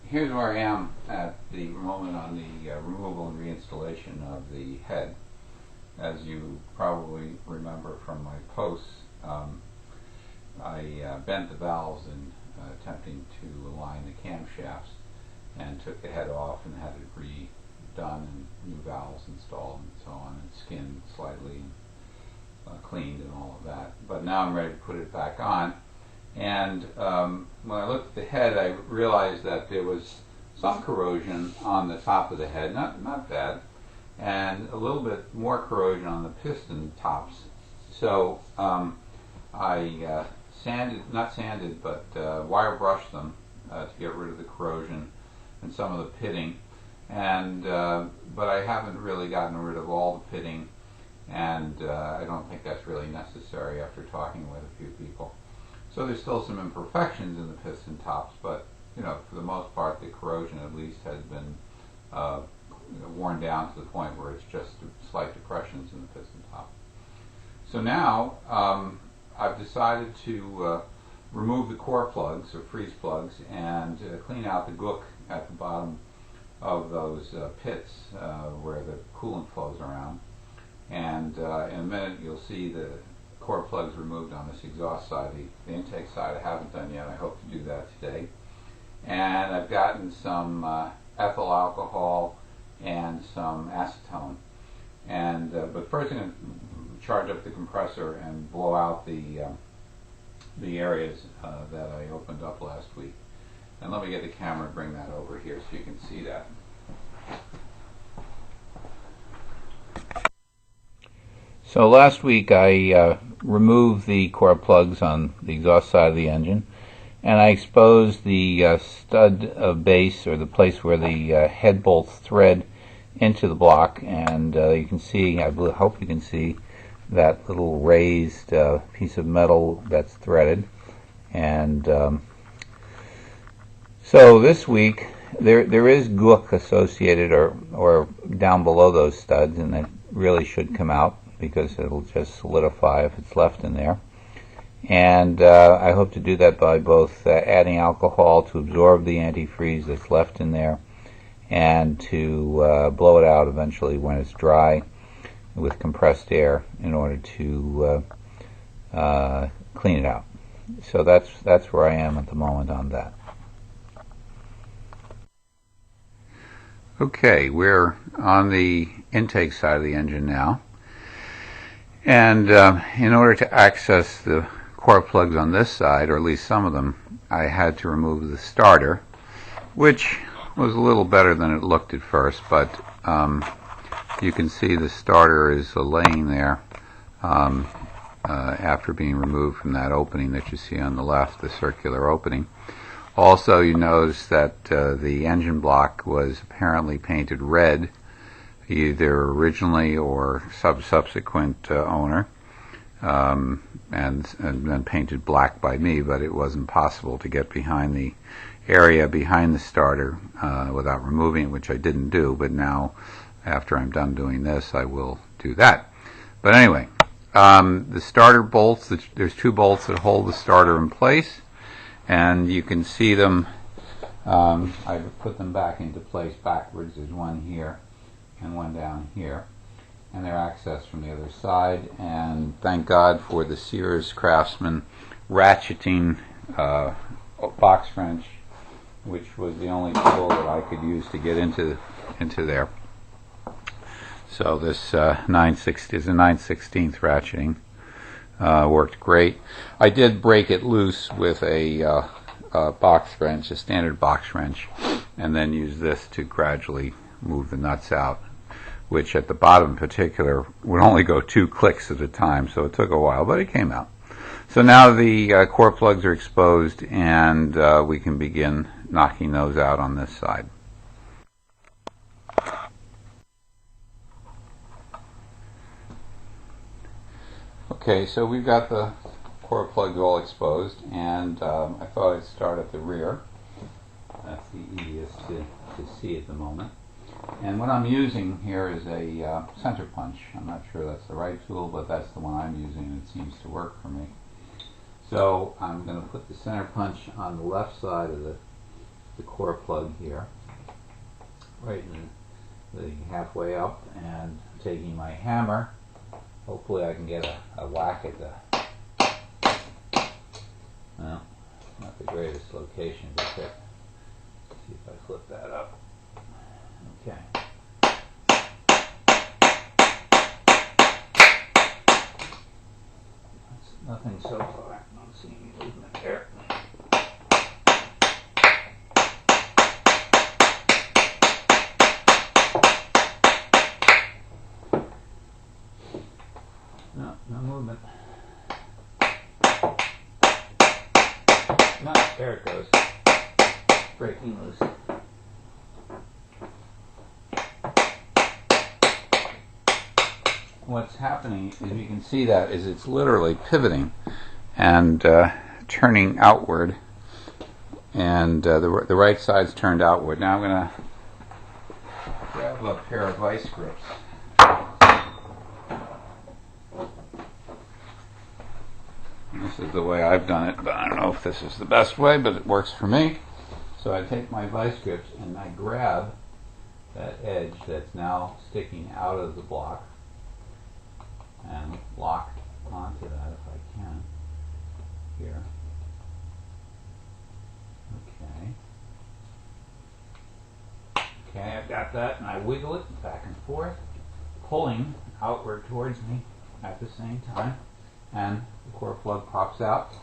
Here's where I am at the moment on the removal and reinstallation of the head. As you probably remember from my posts, I bent the valves in attempting to align the camshafts and took the head off and had it redone and new valves installed and so on, and skinned slightly and cleaned and all of that. But now I'm ready to put it back on. And when I looked at the head, I realized that there was some corrosion on the top of the head, not bad, and a little bit more corrosion on the piston tops. So I wire brushed them to get rid of the corrosion and some of the pitting. And but I haven't really gotten rid of all the pitting, and I don't think that's really necessary after talking with a few people. So there's still some imperfections in the piston tops, but for the most part, the corrosion at least has been worn down to the point where it's just slight depressions in the piston top. So now I've decided to remove the core plugs or freeze plugs and clean out the gook at the bottom of those pits where the coolant flows around. And in a minute you'll see the core plugs removed on this exhaust side. The intake side I haven't done yet. I hope to do that today. And I've gotten some ethyl alcohol and some acetone. And but first I'm going to charge up the compressor and blow out the areas that I opened up last week. And let me get the camera and bring that over here so you can see that. So last week I removed the core plugs on the exhaust side of the engine, and I exposed the stud base, or the place where the head bolts thread into the block, and you can see, I hope you can see, that little raised piece of metal that's threaded. And so this week there is gook associated or down below those studs, and it really should come out because it'll just solidify if it's left in there. And I hope to do that by both adding alcohol to absorb the antifreeze that's left in there, and to blow it out eventually when it's dry with compressed air in order to clean it out. So that's where I am at the moment on that. Okay, we're on the intake side of the engine now. And in order to access the core plugs on this side, or at least some of them, I had to remove the starter, which was a little better than it looked at first, but you can see the starter is laying there after being removed from that opening that you see on the left, the circular opening. Also, you notice that the engine block was apparently painted red, either originally or subsequent owner, and then painted black by me, but it wasn't possible to get behind the area behind the starter without removing it, which I didn't do, but now after I'm done doing this I will do that. But anyway, the starter bolts, there's two bolts that hold the starter in place, and you can see them. I put them back into place backwards. There's one here and one down here, and they're accessed from the other side. And thank God for the Sears Craftsman ratcheting box wrench, which was the only tool that I could use to get into there. So this 9/16 is a 9/16 ratcheting. Worked great. I did break it loose with a box wrench, a standard box wrench, and then use this to gradually move the nuts out, which at the bottom in particular would only go 2 clicks at a time, so it took a while, but it came out. So now the core plugs are exposed, and we can begin knocking those out on this side. Okay, so we've got the core plugs all exposed, and I thought I'd start at the rear. That's the easiest to see at the moment. And what I'm using here is a center punch. I'm not sure that's the right tool, but that's the one I'm using, and it seems to work for me. So I'm going to put the center punch on the left side of the the core plug here, right in the halfway up, and taking my hammer, hopefully I can get a whack at the, well, not the greatest location to hit. Let's see if I flip that up. Okay. Nothing so far. I don't see any movement there. No, no movement. No, there it goes. Breaking loose. What's happening, as you can see, that is it's literally pivoting and turning outward, and the right side's turned outward. Now I'm going to grab a pair of vice grips. This is the way I've done it, but I don't know if this is the best way, but it works for me. So I take my vice grips and I grab that edge that's now sticking out of the block and lock onto that if I can here. Okay, I've got that, and I wiggle it back and forth, pulling outward towards me at the same time, and the core plug pops out,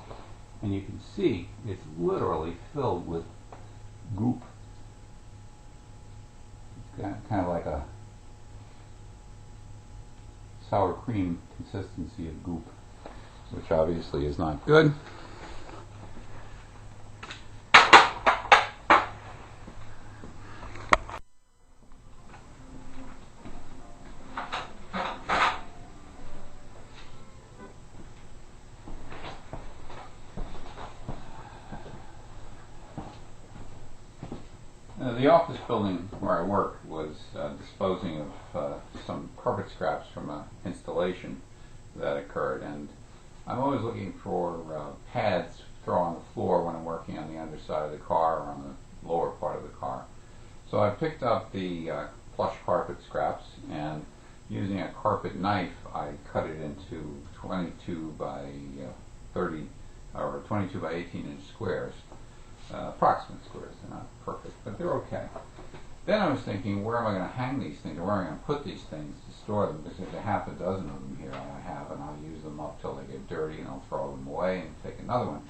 and you can see it's literally filled with goop. It's kind of like a sour cream consistency of goop, which obviously is not good. The office building where I work was disposing of some carpet scraps from an installation that occurred, and I'm always looking for pads to throw on the floor when I'm working on the underside of the car or on the lower part of the car. So I picked up the plush carpet scraps, and using a carpet knife I cut it into 22 by 30 or 22 by 18 inch squares. Approximate squares. They're not perfect, but they're okay. Then I was thinking, where am I going to hang these things, or where am I going to put these things to store them? Because there's a half a dozen of them here I have, and I'll use them up till they get dirty, and I'll throw them away and take another one.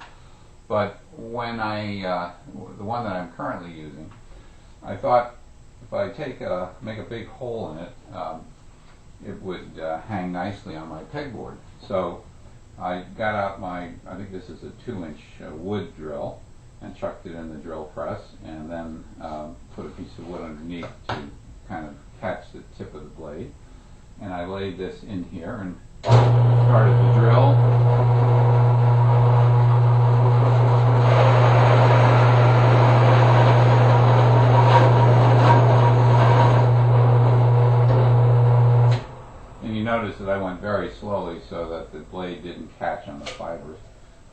But when the one that I'm currently using, I thought if I make a big hole in it, it would hang nicely on my pegboard. So I got out I think this is a 2-inch wood drill, and chucked it in the drill press, and then put a piece of wood underneath to kind of catch the tip of the blade. And I laid this in here and started the drill. And you notice that I went very slowly so that the blade didn't catch on the fibers.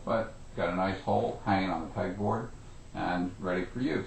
But got a nice hole hanging on the pegboard and ready for use.